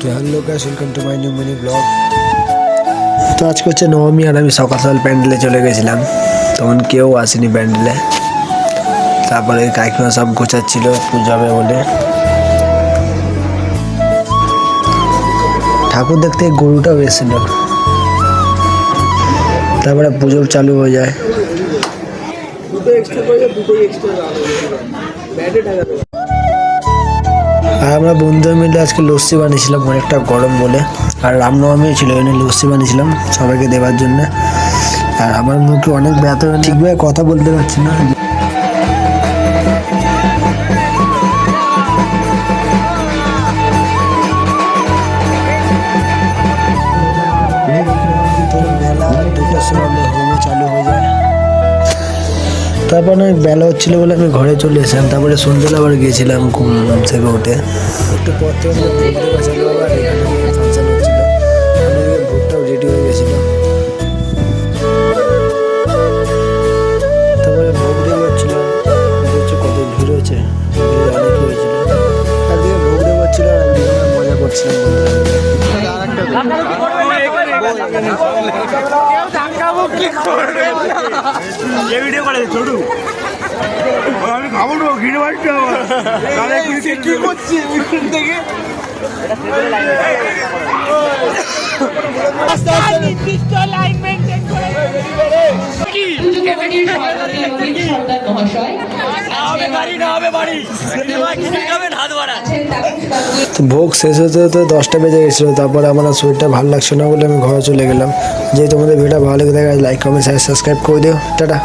তো hello guys, welcome to my new mini blog. তো আজকে হচ্ছে নবমী আর আমি সকাল সকাল প্যান্ডেলে চলে গেছিলাম। তখন কেউ আসেনি প্যান্ডেলে। তারপরে কাকিমা সব গোছাচ্ছিল পুজো হবে বলে। ঠাকুর দেখতে গরুটাও এসেছিল। তারপরে পুজো চালু হয়ে যায়। আর আমরা বন্ধুরা মিলে আজকে লস্যি বানিয়েছিলাম, অনেকটা গরম বলে। আর রামনবমী ছিল, এনে লস্যি বানিয়েছিলাম সবাইকে দেওয়ার জন্য। আর আমার মুখে অনেক ব্যথা, ঠিকভাবে কথা বলতে পারছি না। বেলা 2টার সময় হোমও চালু হয়ে যায়। তারপর অনেক বেলা হচ্ছিলো বলে আমি ঘরে চলে এসেছিলাম। তারপরে সন্ধ্যেবেলা আবার গিয়েছিলাম ঘুম থেকে উঠে। একটু পর থেকে ফাংশন হচ্ছিলো, ভোগটাও রেডি হয়ে গেছিলো। তারপরে ভোগ দেওয়া হচ্ছিল, কত ভিড় হয়েছে, অনেক হয়েছিল। তারদিকে ভোগ দেওয়া হচ্ছিল আর আমি মজা করছিলাম। আমি খাবো না, ঘিরে বাড়তে কি করছি থেকে নির্দিষ্ট লাইন মেনটেন করে ভোগ শেষ হতে হতে 10টা বেজে গেছিলো। তারপরে আমার শরীরটা ভালো লাগছে না বলে আমি ঘরে চলে গেলাম। যে তোমাদের ভিডিওটা ভালো লেগে থাকে লাইক কমেন্ট সাবস্ক্রাইব করে দিও। টাটা।